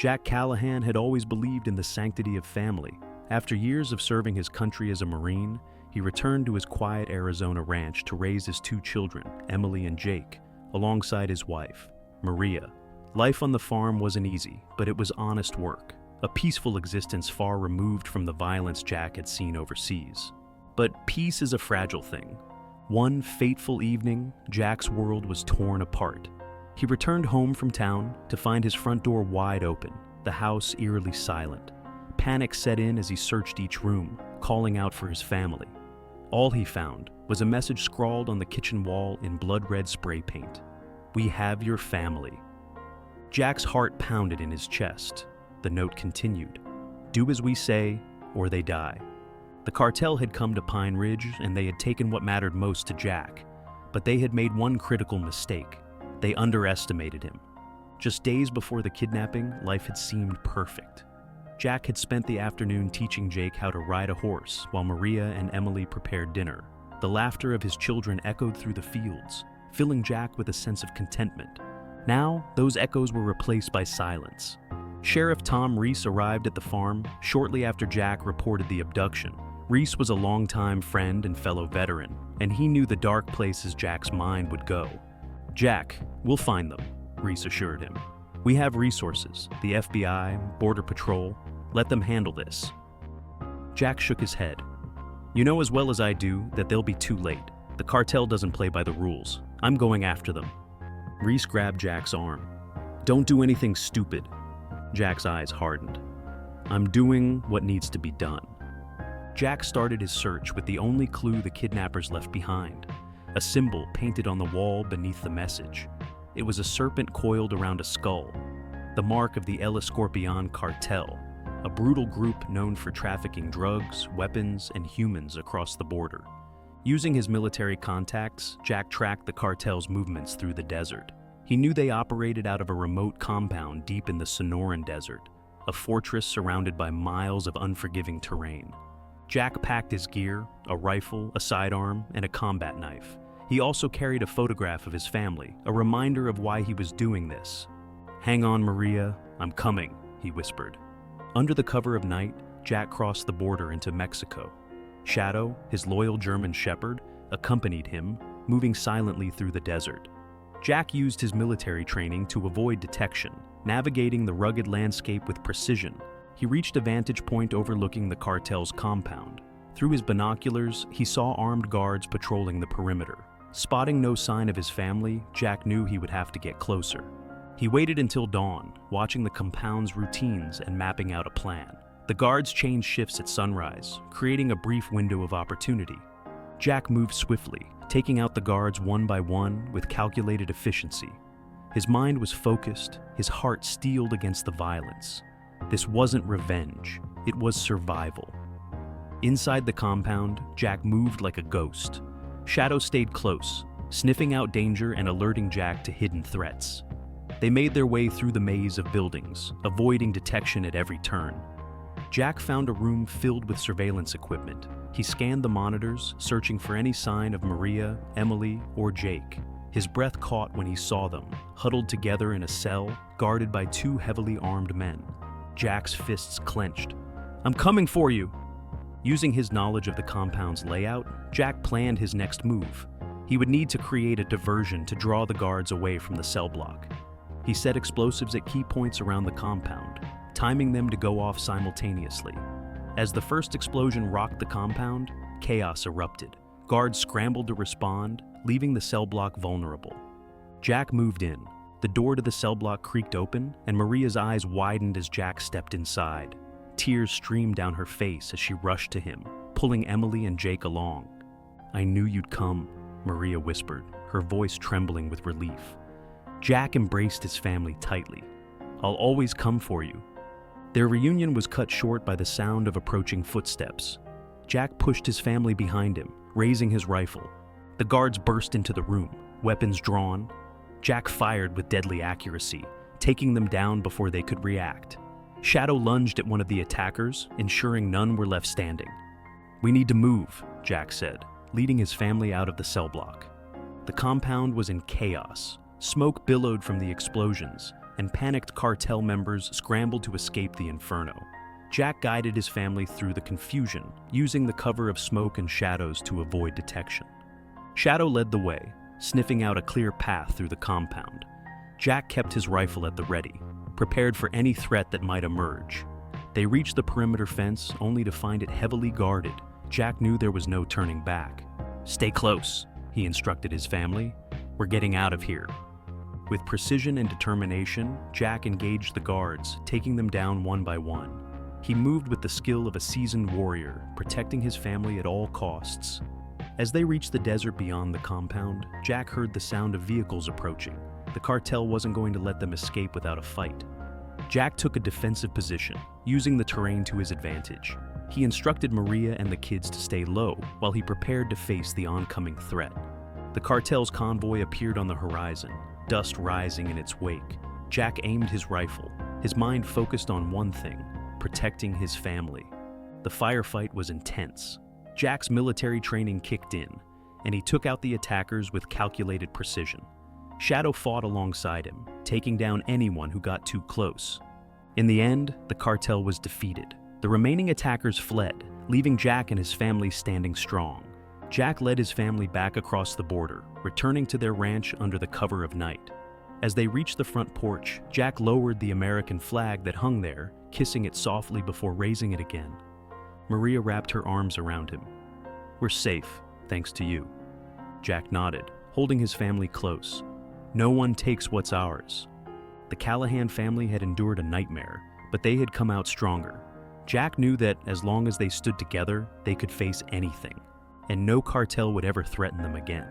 Jack Callahan had always believed in the sanctity of family. After years of serving his country as a Marine, he returned to his quiet Arizona ranch to raise his two children, Emily and Jake, alongside his wife, Maria. Life on the farm wasn't easy, but it was honest work, a peaceful existence far removed from the violence Jack had seen overseas. But peace is a fragile thing. One fateful evening, Jack's world was torn apart. He returned home from town to find his front door wide open, the house eerily silent. Panic set in as he searched each room, calling out for his family. All he found was a message scrawled on the kitchen wall in blood-red spray paint. "We have your family." Jack's heart pounded in his chest. The note continued, "Do as we say, or they die." The cartel had come to Pine Ridge, and they had taken what mattered most to Jack. But they had made one critical mistake. They underestimated him. Just days before the kidnapping, life had seemed perfect. Jack had spent the afternoon teaching Jake how to ride a horse while Maria and Emily prepared dinner. The laughter of his children echoed through the fields, filling Jack with a sense of contentment. Now, those echoes were replaced by silence. Sheriff Tom Reese arrived at the farm shortly after Jack reported the abduction. Reese was a longtime friend and fellow veteran, and he knew the dark places Jack's mind would go. "Jack, we'll find them," Reese assured him. "We have resources, the FBI, Border Patrol. Let them handle this." Jack shook his head. "You know as well as I do that they'll be too late. The cartel doesn't play by the rules. I'm going after them." Reese grabbed Jack's arm. "Don't do anything stupid." Jack's eyes hardened. "I'm doing what needs to be done." Jack started his search with the only clue the kidnappers left behind, a symbol painted on the wall beneath the message. It was a serpent coiled around a skull, the mark of the El Escorpion Cartel, a brutal group known for trafficking drugs, weapons, and humans across the border. Using his military contacts, Jack tracked the cartel's movements through the desert. He knew they operated out of a remote compound deep in the Sonoran Desert, a fortress surrounded by miles of unforgiving terrain. Jack packed his gear, a rifle, a sidearm, and a combat knife. He also carried a photograph of his family, a reminder of why he was doing this. "Hang on, Maria, I'm coming," he whispered. Under the cover of night, Jack crossed the border into Mexico. Shadow, his loyal German shepherd, accompanied him, moving silently through the desert. Jack used his military training to avoid detection, navigating the rugged landscape with precision. He reached a vantage point overlooking the cartel's compound. Through his binoculars, he saw armed guards patrolling the perimeter. Spotting no sign of his family, Jack knew he would have to get closer. He waited until dawn, watching the compound's routines and mapping out a plan. The guards changed shifts at sunrise, creating a brief window of opportunity. Jack moved swiftly, taking out the guards one by one with calculated efficiency. His mind was focused, his heart steeled against the violence. This wasn't revenge, it was survival. Inside the compound, Jack moved like a ghost. Shadow stayed close, sniffing out danger and alerting Jack to hidden threats. They made their way through the maze of buildings, avoiding detection at every turn. Jack found a room filled with surveillance equipment. He scanned the monitors, searching for any sign of Maria, Emily, or Jake. His breath caught when he saw them, huddled together in a cell, guarded by two heavily armed men. Jack's fists clenched. "I'm coming for you!" Using his knowledge of the compound's layout, Jack planned his next move. He would need to create a diversion to draw the guards away from the cell block. He set explosives at key points around the compound, timing them to go off simultaneously. As the first explosion rocked the compound, chaos erupted. Guards scrambled to respond, leaving the cell block vulnerable. Jack moved in. The door to the cell block creaked open, and Maria's eyes widened as Jack stepped inside. Tears streamed down her face as she rushed to him, pulling Emily and Jake along. "I knew you'd come," Maria whispered, her voice trembling with relief. Jack embraced his family tightly. "I'll always come for you." Their reunion was cut short by the sound of approaching footsteps. Jack pushed his family behind him, raising his rifle. The guards burst into the room, weapons drawn. Jack fired with deadly accuracy, taking them down before they could react. Shadow lunged at one of the attackers, ensuring none were left standing. "We need to move," Jack said, leading his family out of the cell block. The compound was in chaos. Smoke billowed from the explosions, and panicked cartel members scrambled to escape the inferno. Jack guided his family through the confusion, using the cover of smoke and shadows to avoid detection. Shadow led the way, sniffing out a clear path through the compound. Jack kept his rifle at the ready, prepared for any threat that might emerge. They reached the perimeter fence only to find it heavily guarded. Jack knew there was no turning back. "Stay close," he instructed his family. "We're getting out of here." With precision and determination, Jack engaged the guards, taking them down one by one. He moved with the skill of a seasoned warrior, protecting his family at all costs. As they reached the desert beyond the compound, Jack heard the sound of vehicles approaching. The cartel wasn't going to let them escape without a fight. Jack took a defensive position, using the terrain to his advantage. He instructed Maria and the kids to stay low while he prepared to face the oncoming threat. The cartel's convoy appeared on the horizon, dust rising in its wake. Jack aimed his rifle, his mind focused on one thing: protecting his family. The firefight was intense. Jack's military training kicked in, and he took out the attackers with calculated precision. Shadow fought alongside him, taking down anyone who got too close. In the end, the cartel was defeated. The remaining attackers fled, leaving Jack and his family standing strong. Jack led his family back across the border, returning to their ranch under the cover of night. As they reached the front porch, Jack lowered the American flag that hung there, kissing it softly before raising it again. Maria wrapped her arms around him. "We're safe, thanks to you." Jack nodded, holding his family close. No one takes what's ours. The Callahan family had endured a nightmare, but they had come out stronger. Jack knew that as long as they stood together, they could face anything, and no cartel would ever threaten them again.